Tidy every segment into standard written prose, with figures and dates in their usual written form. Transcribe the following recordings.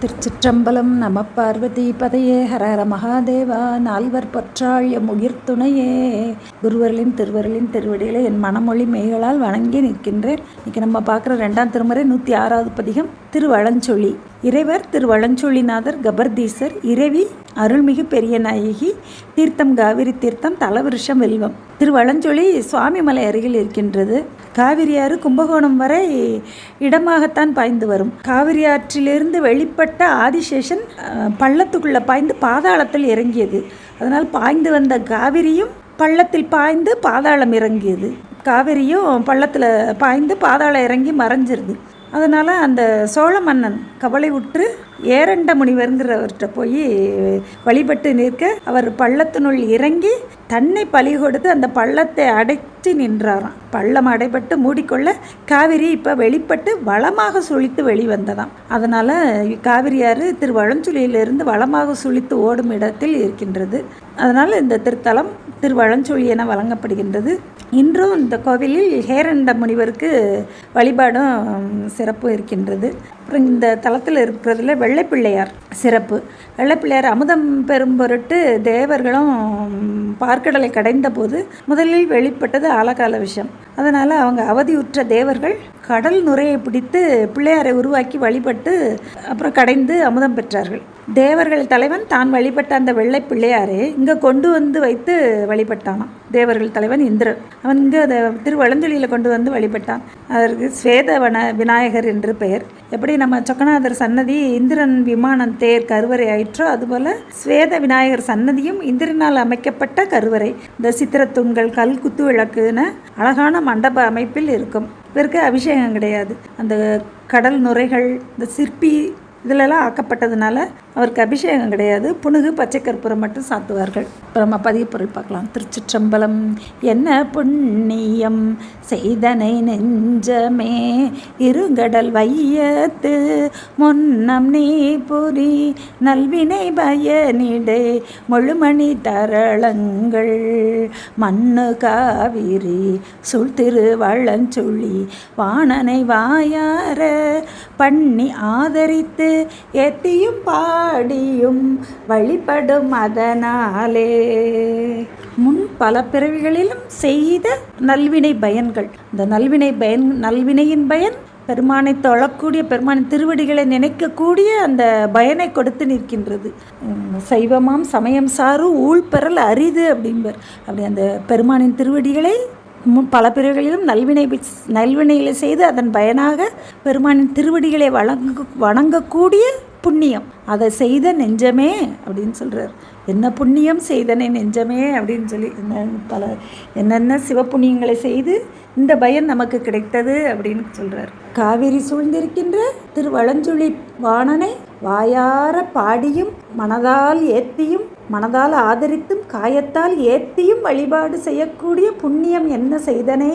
திருச்சிற்றம்பலம். நம பார்வதி பதையே. ஹரஹர மகாதேவா. நால்வர் பற்றாழிய முகிர்த்துணையே. குருவர்களின் திருவர்களின் திருவடிகளை என் மனமொழி மெய்களால் வணங்கி நிற்கின்றேன். இன்னைக்கு நம்ம பார்க்குற 2ஆம் திருமுறை 106வது பதிகம் திருவளஞ்சொலி. இறைவர் திருவளஞ்சொலிநாதர் கபர்தீசர். இறைவி அருள்மிகு பெரிய நாயகி. தீர்த்தம் காவிரி தீர்த்தம். தலவிருஷம் வெல்வம். திருவளஞ்சொலி சுவாமிமலை அருகில் இருக்கின்றது. காவிரியாறு கும்பகோணம் வரை இடமாகத்தான் பாய்ந்து வரும். காவிரி ஆற்றிலிருந்து வெளிப்பட்ட ஆதிசேஷன் பள்ளத்துக்குள்ளே பாய்ந்து பாதாளத்தில் இறங்கியது. அதனால் பாய்ந்து வந்த காவிரியும் பள்ளத்தில் பாய்ந்து பாதாளம் இறங்கியது. காவிரியும் பள்ளத்தில் பாய்ந்து பாதாளம் இறங்கி மறைஞ்சிருது. அதனால் அந்த சோழ மன்னன் கவலை உற்று ஏரண்ட முனிவருங்கிறவர்கிட்ட போய் வழிபட்டு நிற்க அவர் பள்ளத்தினுள் இறங்கி தன்னை பலி கொடுத்து அந்த பள்ளத்தை அடைத்து நின்றாராம். பள்ளம் அடைபட்டு மூடிக்கொள்ள காவிரி இப்போ வெளிப்பட்டு வளமாக சுழித்து வெளிவந்ததாம். அதனால் காவிரியாறு திருவளஞ்சொலியிலிருந்து வளமாக சுழித்து ஓடும் இடத்தில் இருக்கின்றது. அதனால் இந்த திருத்தலம் திருவளஞ்சொலி என வழங்கப்படுகின்றது. இன்றும் இந்த கோவிலில் ஹேரண்ட முனிவருக்கு வழிபாடும் சிறப்பு இருக்கின்றது. அப்புறம் இந்த தலத்தில் இருக்கிறதுல வெள்ளைப்பிள்ளையார் சிறப்பு. வெள்ளைப்பிள்ளையார் அமுதம் பெறும் பொருட்டு தேவர்களும் பார்க்கடலை கடைந்த போது முதலில் வெளிப்பட்டது ஆலகால விஷம். அதனால் அவங்க அவதியுற்ற தேவர்கள் கடல் நுரையை பிடித்து பிள்ளையாரை உருவாக்கி வழிபட்டு அப்புறம் கடைந்து அமுதம் பெற்றார்கள். தேவர்கள் தலைவன் தான் வழிபட்ட அந்த வெள்ளை பிள்ளையாரை இங்கே கொண்டு வந்து வைத்து வழிபட்டானான். தேவர்கள் தலைவன் இந்திரன். அவன் இங்கே அதை திருவளஞ்சொலியில் கொண்டு வந்து வழிபட்டான். அதற்கு ஸ்வேதவன விநாயகர் என்று பெயர். எப்படி நம்ம சொக்கநாதர் சன்னதி இந்திரன் விமானம் தேர் கருவறை ஆயிற்றோ அதுபோல் ஸ்வேத விநாயகர் சன்னதியும் இந்திரனால் அமைக்கப்பட்ட கருவறை. இந்த சித்திரத்தூண்கள் கல் குத்து விளக்குன்னு அழகான மண்டப அமைப்பில் இருக்கும். இதற்கு அபிஷேகம் கிடையாது. அந்த கடல் நுரைகள் இந்த சிற்பி இதிலெல்லாம் ஆக்கப்பட்டதுனால அவருக்கு அபிஷேகம் கிடையாது. புனுகு பச்சை கற்பூரம் மட்டும் சாத்துவார்கள். இப்போ நம்ம பதிவு பொருள் பார்க்கலாம். திருச்சிற்றம்பலம். என்ன புண்ணியம் செய்தனை நெஞ்சமே இருங்கடல் வையத்து முன்னம் நீ புரி நல்வினை பயனிடை முழுமணி தரளங்கள் மண்ணு காவிரி சூழ்திரு வளஞ்சொலி வாணனை வாயார பண்ணி ஆதரித்து ஏத்தியும் பாடியும் வழிபடும் அதனாலே முன் பல பிறவிகளிலும் செய்த நல்வினை பயன்கள். இந்த நல்வினையின் பயன் பெருமானை தொழக்கூடிய பெருமானின் திருவடிகளை நினைக்கக்கூடிய அந்த பயனை கொடுத்து நிற்கின்றது. சைவமாம் சமயம் சாரு ஊழ் பெறல் அரிது அப்படின்பர். அப்படி அந்த பெருமானின் திருவடிகளை பல பிறகுகளிலும் நல்வினைகளை செய்து அதன் பயனாக பெருமானின் திருவடிகளை வணங்கக்கூடிய புண்ணியம். அதை செய்த நெஞ்சமே அப்படின்னு சொல்கிறார். என்ன புண்ணியம் செய்தனை நெஞ்சமே அப்படின்னு சொல்லி என்னென்ன சிவப்புண்ணியங்களை செய்து இந்த பயன் நமக்கு கிடைத்தது அப்படின்னு சொல்கிறார். காவிரி சூழ்ந்திருக்கின்ற திருவளஞ்சொலி வாணனை வாயார பாடியும் மனதால் ஏத்தியும் மனதால் ஆதரித்தும் காயத்தால் ஏத்தியும் வழிபாடு செய்யக்கூடிய புண்ணியம் என்ன செய்தனே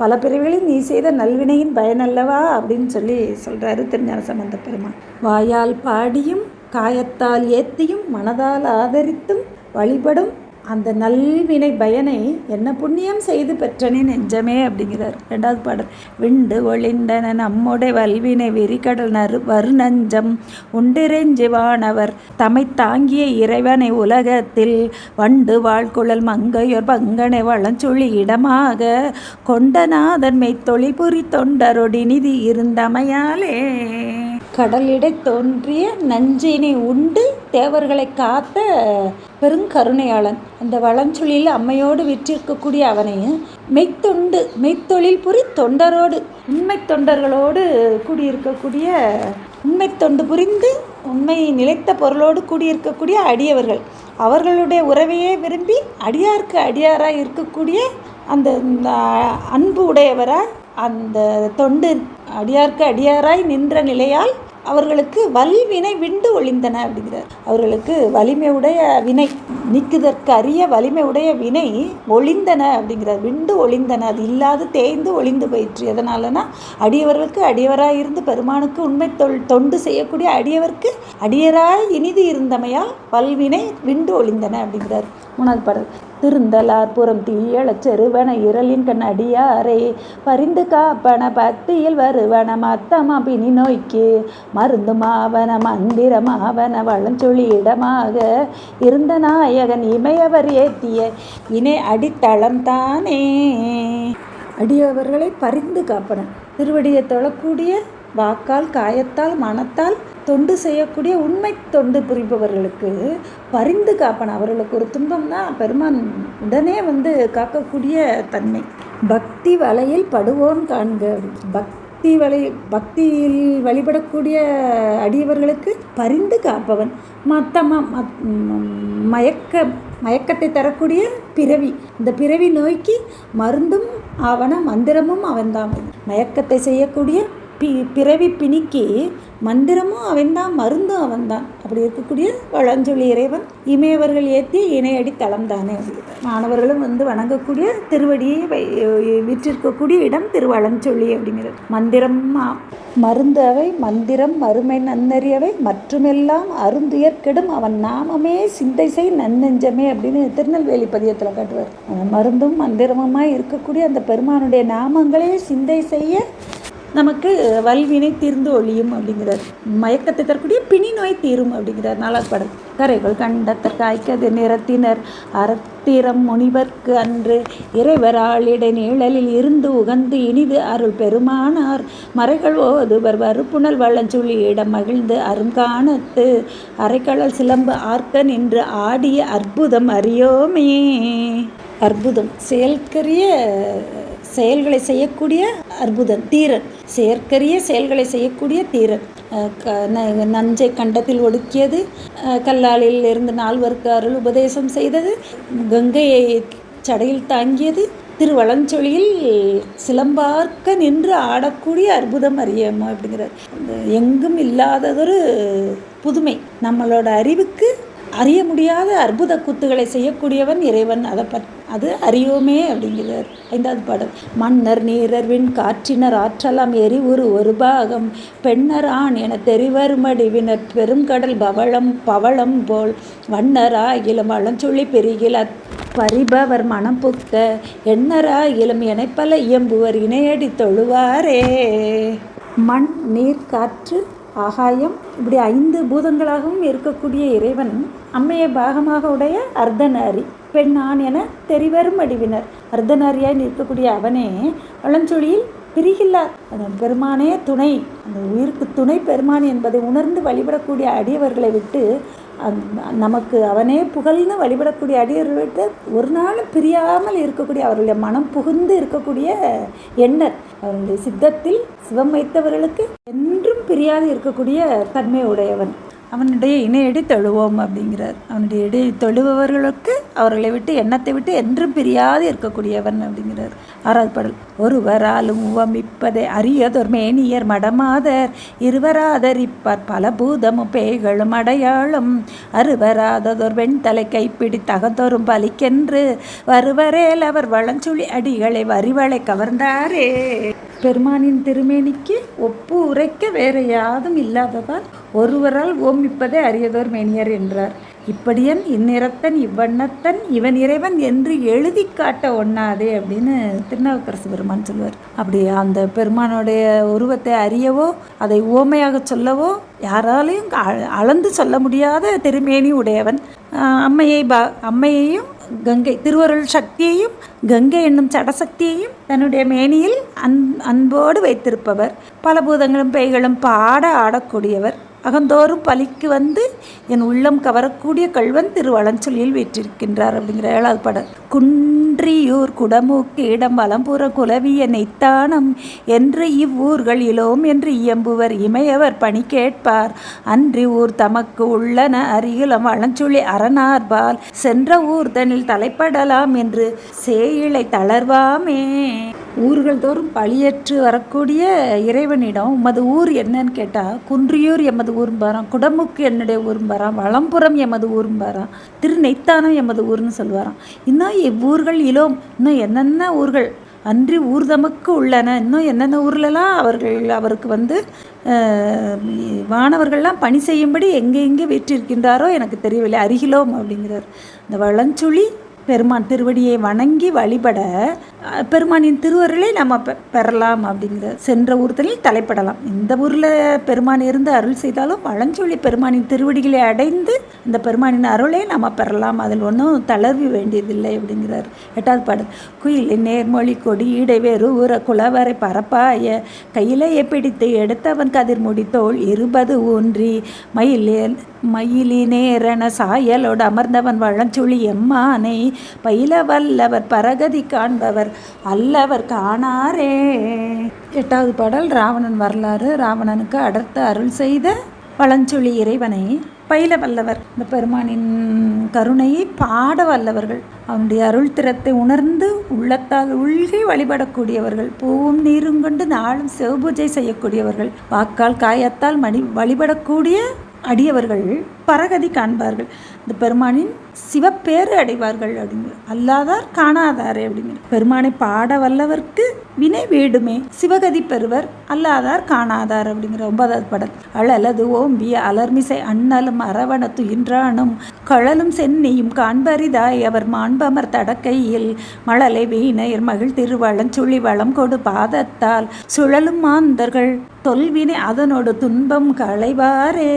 பல பிறவிகளில் நீ செய்த நல்வினையின் பயனல்லவா அப்படின்னு சொல்லி சொல்கிறாரு திருஞான சம்பந்த பெருமான். வாயால் பாடியும் காயத்தால் ஏத்தியும் மனதால் ஆதரித்தும் வழிபடும் அந்த நல்வினை பயனை என்ன புண்ணியம் செய்து பெற்றனே நெஞ்சமே அப்படிங்கிறார். 2வது பாடல். விண்டு ஒளிந்தன நம்முடைய வல்வினை விரிகடல் வருநஞ்சம் உண்டிரெஞ்சி வானவர் தமை தாங்கிய இறைவனை உலகத்தில் வண்டு வாழ்குழல் மங்கையோர் பங்கனை வளஞ்சொலி இடமாக கொண்டநாதன் மெய்த்தொழில் புரி தொண்டரொடி நிதி இருந்தமையாலே கடலிடை தோன்றிய நஞ்சினை உண்டு தேவர்களை காத்த பெருங்கருணையாளன். அந்த வளஞ்சொலியில் அம்மையோடு விற்றிருக்கக்கூடிய அவனையும் மெய்த்தொழில் புரி தொண்டரோடு உண்மை தொண்டர்களோடு கூடியிருக்கக்கூடிய உண்மை தொண்டு புரிந்து உண்மை நிலைத்த பொருளோடு கூடியிருக்கக்கூடிய அடியவர்கள் அவர்களுடைய உறவையே விரும்பி அடியாருக்கு அடியாராக இருக்கக்கூடிய அந்த அன்பு உடையவராக அந்த தொண்டு அடியாருக்கு அடியாராய் நின்ற நிலையால் அவர்களுக்கு வல்வினை விண்டு ஒளிந்தன அப்படிங்கிறார். அவர்களுக்கு வலிமை உடைய வினை நீக்குதற்கு அரிய வலிமை உடைய வினை ஒளிந்தன அப்படிங்கிறார். விண்டு ஒளிந்தன, அது இல்லாது தேய்ந்து ஒளிந்து போயிற்று. எதனாலனா அடியவர்களுக்கு அடியவராய் இருந்து பெருமானுக்கு உண்மை தொண்டு செய்யக்கூடிய அடியவருக்கு அடியராய் இனிது இருந்தமையால் வல்வினை விண்டு ஒளிந்தன அப்படிங்கிறார். 3வது பாடல். திருந்தலார் புறம் தீயளச் செருவன இரளின் கண் அடியாரை பரிந்து காப்பன பத்தியில் வருவன மத்தம பிணி நோய்க்கு மருந்துமாவன மந்திரமாவன வளஞ்சொலி இடமாக இருந்த நாயகன் இமையவர் ஏத்திய இணை அடித்தளம் தானே. அடியவர்களை பரிந்து காப்பன, திருவடியை தொழக்கூடிய வாக்கால் காயத்தால் மனத்தால் தொண்டு செய்யக்கூடிய உண்மை தொண்டு புரிபவர்களுக்கு பரிந்து காப்பன. அவர்களுக்கு ஒரு துன்பம் தான் பெருமான் உடனே காக்கக்கூடிய தன்மை. பக்தி வலையில் படுவோன் காண்க. பக்தியில் வழிபடக்கூடிய அடியவர்களுக்கு பரிந்து காப்பவன். மயக்கத்தை தரக்கூடிய பிறவி, இந்த பிறவி நோய்க்கு மருந்தும் ஆவன மந்திரமும் அவன்தான். மயக்கத்தை செய்யக்கூடிய பிறவி பிணிக்கு மந்திரமும் அவன்தான், மருந்தும் அவன்தான். அப்படி இருக்கக்கூடிய வளஞ்சொல்லி இறைவன் இமையவர்கள் ஏற்றி இணையடி தளம் தானே. மாணவர்களும் வணங்கக்கூடிய திருவடியை விற்றிருக்கக்கூடிய இடம் திருவளஞ்சொல்லி அப்படிங்கிறது. மந்திரம் மருந்து அவை மந்திரம் மறுமை நன்னறியவை மற்றுமெல்லாம் அருந்துயர் கெடும் அவன் நாமமே சிந்தை செய் நன்னெஞ்சமே அப்படின்னு திருநெல்வேலி பதியத்தில் காட்டுவார். மருந்தும் மந்திரமுமாய் இருக்கக்கூடிய அந்த பெருமானுடைய நாமங்களே சிந்தை செய்ய நமக்கு வல்வினை தீர்ந்து ஒழியும் அப்படிங்கிறார். மயக்கத்தை தரக்கூடிய பிணி நோய் தீரும் அப்படிங்கிறார். நாலாவது பாடல். கரைகள் கண்டத்தற்காய்க்கது நிறத்தினர் அறத்திரம் முனிவர்க்கு அன்று இறைவராளிடை நீழலில் இருந்து உகந்து இனிது அருள் பெருமானார் மறைகள் ஓதுவர் வறுப்புணல் வளஞ்சொல்லி இடம் மகிழ்ந்து அருங்காணத்து அரைக்கடல் சிலம்பு ஆர்க்க நின்று ஆடிய அற்புதம் அறியோமே. அற்புதம் செயல்களை செய்யக்கூடிய அற்புதன் தீரன், செயற்கரிய செயல்களை செய்யக்கூடிய தீரன். நஞ்சை கண்டத்தில் ஒடுக்கியது, கல்லாலில் இருந்து 4 அருள் உபதேசம் செய்தது, கங்கையை சடையில் தாங்கியது, திருவளஞ்சொலியில் சிலம்பார்க்க நின்று ஆடக்கூடிய அற்புதம் அறியாமோ அப்படிங்கிறார். எங்கும் இல்லாததொரு புதுமை, நம்மளோட அறிவுக்கு அறிய முடியாத அற்புத கூத்துகளை செய்யக்கூடியவன் இறைவன். அது அறியோமே அப்படிங்கிறார். 5வது பாடல். மன்னர் நீரர் விண் காற்றினர் ஆற்றலாம் எரி ஒரு பாகம் பெண்ணர் ஆண் என தெரிவருமடிவினர் பெருங்கடல் பவளம் போல் வண்ணராகிலும் வளஞ்சொல்லி பெருகில பரிபவர் மனம் புக்க எண்ணராகிலும் எனைப்பல இயம்புவர் இணையடி தொழுவாரே. மண் நீர் காற்று ஆகாயம் இப்படி 5 பூதங்களாகவும் இருக்கக்கூடிய இறைவன் அம்மையை பாகமாக உடைய அர்த்தநாரி பெண் ஆண் என தெரிவரும் அடிவினர். அர்த்தநாரியாய் நிற்கக்கூடிய அவனே வளஞ்சொலியில் பிரிகில்லார். அந்த பெருமானே துணை, அந்த உயிருக்கு துணை பெருமான் என்பதை உணர்ந்து வழிபடக்கூடிய அடியவர்களை விட்டு நமக்கு அவனே புகழ்ந்து வழிபடக்கூடிய அடியவர்களை விட்டு ஒரு நாளும் பிரியாமல் இருக்கக்கூடிய அவர்களுடைய மனம் புகுந்து இருக்கக்கூடிய எண்ணர், அவர்களுடைய சித்தத்தில் சிவம் வைத்தவர்களுக்கு என்றும் பிரியாது இருக்கக்கூடிய தன்மை உடையவன். அவனுடைய இணையடி தொழுவோம் அப்படிங்கிறார். அவனுடைய இடி தொழுபவர்களுக்கு அவர்களை விட்டு எண்ணத்தை விட்டு என்றும் பிரியாது இருக்கக்கூடியவன் அப்படிங்கிறார். 6வது பாடல். ஒருவராலும் உவமிப்பதை அரியதொரு மேனியர் மடமாதர் இருவராதரிப்பார் பல பூதமும் பேய்களும் அடையாளம் அறுவராததொரு வெண்தலை கைப்பிடி தகதொரும் பலிக்கென்று வருவரேல் அவர் வளஞ்சொலி அடிகளை வரிவளை கவர்ந்தாரே. பெருமானின் திருமேனிக்கு ஒப்பு உரைக்க வேற யாதும் இல்லாததால் ஒருவரால் ஓமிப்பதே அரியதோர் மேனியர் என்றார். இப்படியன் இந்நிறத்தன் இவ்வண்ணத்தன் இவன் இறைவன் என்று எழுதி காட்ட ஒண்ணாதே அப்படின்னு திருநாவுக்கரசு பெருமான் சொல்வார். அப்படி அந்த பெருமானுடைய உருவத்தை அறியவோ அதை உவமையாக சொல்லவோ யாராலையும் அளந்து சொல்ல முடியாத திருமேனி உடையவன். அம்மையையும் கங்கை திருவருள் சக்தியையும் கங்கை என்னும் சடசக்தியையும் தன்னுடைய மேனியில் அன்போடு வைத்திருப்பவர். பல பூதங்களும் பேய்களும் பாட ஆடக்கூடியவர். அகந்தோறும் பலிக்கு என் உள்ளம் கவரக்கூடிய கல்வன் திருவளஞ்சொல்லியில் வீற்றிருக்கின்றார் அப்படிங்கிற 7வது பாடல். குன்றியூர் குடமூக்கு இடம் வலம்புற குலவிய நெய்த்தானம் என்று இவ்வூர்கள் இலோம் என்று இயம்புவர் இமையவர் பணி கேட்பார் அன்றி ஊர் தமக்கு உள்ளன அருகிலும் வளஞ்சொல்லி அரணார்பால் சென்ற ஊர் தனில் தலைப்படலாம் என்று சேயிழை தளர்வாமே. ஊர்கள் தோறும் பழியேற்று வரக்கூடிய இறைவனிடம் உமது ஊர் என்னன்னு கேட்டால் குன்றியூர் எமது ஊரும்பாராம், குடமுக்கு என்னுடைய ஊரும்பாராம், வளம்புறம் எமது ஊரும்பாராம், திருநெய்த்தானம் எமது ஊர்னு சொல்வாராம். இன்னும் இவ்வூர்கள் இலோம், இன்னும் என்னென்ன ஊர்கள் அன்றி ஊர் தமக்கு உள்ளன, இன்னும் என்னென்ன ஊர்லலாம் அவருக்கு வானவர்கள்லாம் பணி செய்யும்படி எங்கே வீற்றிருக்கின்றாரோ எனக்கு தெரியவில்லை, அருகிலோம் அப்படிங்கிறார். இந்த வளஞ்சொலி பெருமான் திருவடியை வணங்கி வழிபட பெருமானின் திருவருளை நம்ம பெறலாம் அப்படிங்கிற சென்ற ஊர்தலில் தலைப்படலாம். இந்த ஊரில் பெருமான் இருந்து அருள் செய்தாலும் வளஞ்சொலி பெருமானின் திருவடிகளை அடைந்து இந்த பெருமானின் அருளை நம்ம பெறலாம். அதில் ஒன்றும் தளர்வு வேண்டியதில்லை அப்படிங்கிறார். 8வது பாடல். குயிலின் நேர்மொழி கொடி இடைவேறு ஊற குலவரை பரப்பாய கையிலேயே பிடித்து எடுத்தவன் கதிர்முடி தோல் 20 ஊன்றி மயிலினேரன சாயலோடு அமர்ந்தவன் வளஞ்சொலி எம்மானை பயில வல்லவர் பரகதி காண்பவர் அல்லவர் காணாரே. 8வது பாடல். ராவணன் வரலாறு. ராவணனுக்கு அடர்த்த அருள் செய்த வளஞ்சொலி இறைவனை பயில வல்லவர், இந்த பெருமானின் கருணையை பாட வல்லவர்கள், அவனுடைய அருள் திறத்தை உணர்ந்து உள்ளத்தால் உள்கி வழிபடக்கூடியவர்கள், பூவும் நீரும் கொண்டு நாளும் சிவபூஜை செய்யக்கூடியவர்கள், வாக்கால் காயத்தால் வழிபடக்கூடிய அடியவர்கள் பரகதி காண்பார்கள், இந்த பெருமானின் சிவப்பேறு அடைவார்கள் அப்படிங்கிற. அல்லாதார் காணாதாரே அப்படிங்கிற. பெருமானை பாட வல்லவர்க்கு வினை வீடுமே சிவகதி பெறுவர், அல்லாதார் காணாதார் அப்படிங்கிற. 9வது பாடல். அழலது ஓம்பிய அலர்மிசை அண்ணலும் அரவண துயின்றானும் கழலும் சென்னியும் காண்பரிதாய் அவர் மாண்பமர் தடக்கையில் மழலை வீணையர் மகிழ் திருவளஞ்சொல்லி வளம் கொடு பாதத்தால் சுழலும் மாந்தர்கள் தொல்வினை அதனோடு துன்பம் களைவாரே.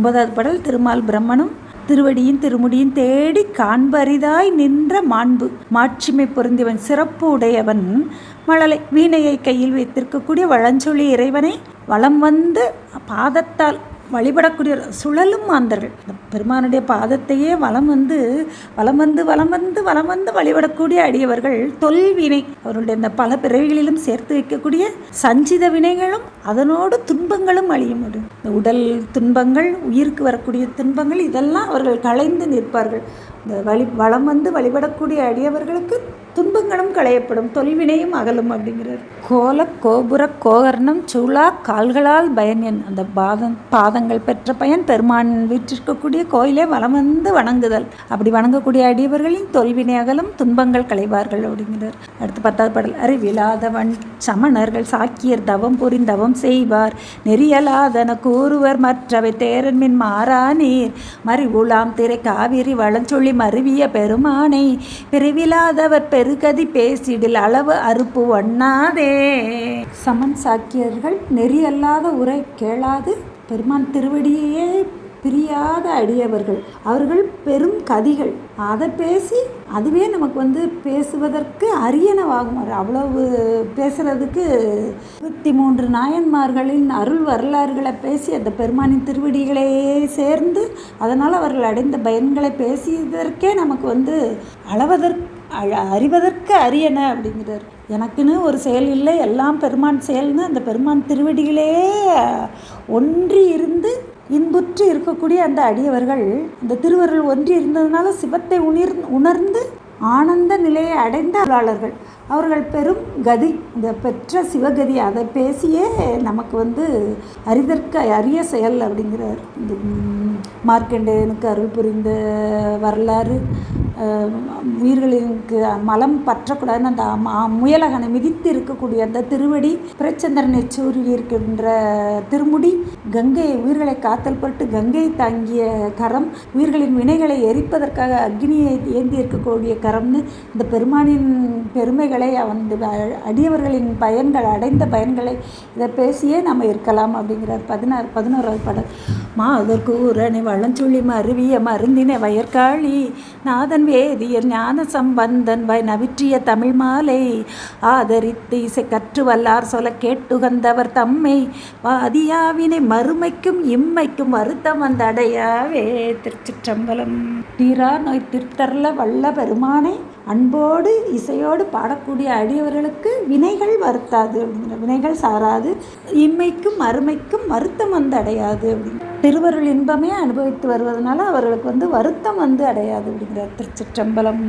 9வது பாடல். திருமால் பிரம்மனும் திருவடியின் திருமுடியின் தேடி காண்பரிதாய் நின்ற மாண்பு மாட்சிமை பொருந்தியவன் சிறப்பு உடையவன் மழலை வீணையை கையில் வைத்திருக்கக்கூடிய வளஞ்சொலி இறைவனை வலம் வந்து பாதத்தால் வழிபடக்கூடிய சுழலும் மாந்தர்கள், இந்த பெருமானுடைய பாதத்தையே வலம் வந்து வழிபடக்கூடிய அடியவர்கள் தொல்வினை, அவருடைய இந்த பல பிறவிகளிலும் சேர்த்து வைக்கக்கூடிய சஞ்சித வினைகளும் அதனோடு துன்பங்களும் அழிய முடியும். இந்த உடல் துன்பங்கள், உயிருக்கு வரக்கூடிய துன்பங்கள், இதெல்லாம் அவர்கள் களைந்து நிற்பார்கள். இந்த வலம் வந்து வழிபடக்கூடிய அடியவர்களுக்கு துன்பங்களும் களையப்படும், தொல்வினையும் அகலும் அப்படிங்கிறார். கோல கோபுர கோகர்ணம் சூழா கால்களால் பயன், அந்த பாதங்கள் பெற்ற பயன் பெருமான் வீற்றிருக்கக்கூடிய கோயிலே வலம் வந்து வணங்குதல். அப்படி வணங்கக்கூடிய அடியவர்களின் தொல்வினை அகலும், துன்பங்கள் களைவார்கள் அப்படிங்கிறார். அடுத்து 10வது பாடல். அறிவிலாதவன் சமணர்கள் சாக்கியர் தவம் புரிந்தவம் செய்வார் நெறியலாதன கூறுவர் மற்றவை தேரன்மின் மாறா நீர் மறிவுலாம் திரை காவிரி வளஞ்சொல்லி மருவிய பெருமானை பிரிவிலாதவர் பெருகதி பேசிடில் அளவு அறுப்பு ஒண்ணாதே. சமன் சாக்கியர்கள் நெறியல்லாத உரை கேளாது பெருமான் திருவடியே பிரியாத அடியவர்கள், அவர்கள் பெரும் கதிகள். அதை பேசி அதுவே நமக்கு பேசுவதற்கு அரியனவாகும். அவ்வளவு பேசுறதுக்கு 23 நாயன்மார்களின் அருள் வரலாறுகளை பேசி அந்த பெருமானின் திருவடிகளே சேர்ந்து அதனால் அவர்கள் அடைந்த பயன்களை பேசியதற்கே நமக்கு அறிவதற்கு அரியன அப்படிங்கிறார். எனக்குன்னு ஒரு செயல் இல்லை, எல்லாம் பெருமான் செயல்னு அந்த பெருமான் திருவடிகளே ஒன்றி இருந்து இன்புற்று இருக்கக்கூடிய அந்த அடியவர்கள் அந்த திருவருள் ஒன்றி இருந்ததுனால சிவத்தை உணர்ந்து ஆனந்த நிலையை அடைந்த அருளாளர்கள், அவர்கள் பெரும் கதி, இந்த பெற்ற சிவகதி. அதை பேசியே நமக்கு அறிதற்கு அரிய செயல் அப்படிங்கிறார். இந்த மார்க்கண்டேயனுக்கு அருள் புரிந்த வரலாறு, உயிர்களுக்கு மலம் பற்றக்கூடாதுன்னு அந்த முயலகனை மிதித்து இருக்கக்கூடிய அந்த திருவடி, பிரச்சந்திரனை சூரி இருக்கின்ற திருமுடி, கங்கை உயிர்களை காத்தல் பொருட்டு கங்கை தாங்கிய கரம், உயிர்களின் வினைகளை எரிப்பதற்காக அக்னியை ஏந்தி இருக்கக்கூடிய கரம்னு இந்த பெருமானின் பெருமைகளை அடியவர்களின் பயன்கள் அடைந்த பயன்களை இதை பேசியே நம்ம இருக்கலாம் அப்படிங்கிறார். 11வது பாடல். மாதர் கூரணி வளஞ்சொல்லி மருவிய மருந்தின வயற்காளி நாதன் வேதியர் ஞான சம்பந்தன் நவிற்றிய தமிழ் மாலை ஆதரித்து இசை கற்று வல்லார் சொல்ல கேட்டுகந்தவர் தம்மை வாதியாவினை மறுமைக்கும் இம்மைக்கும் வருத்தம் வந்தடையாவே. திருச்சிற்றம்பலம். தீரா நோய் திருத்தரல வல்ல பெருமானை அன்போடு இசையோடு பாடக்கூடிய அடியவர்களுக்கு வினைகள் வருத்தாது அப்படிங்கிற, வினைகள் சாராது, இம்மைக்கும் மறுமைக்கும் வருத்தம் அடையாது அப்படிங்கிற. திருவருள் இன்பமே அனுபவித்து வருவதனால அவர்களுக்கு வருத்தம் அடையாது அப்படிங்கிறார். திருச்சிற்றம்பலம்.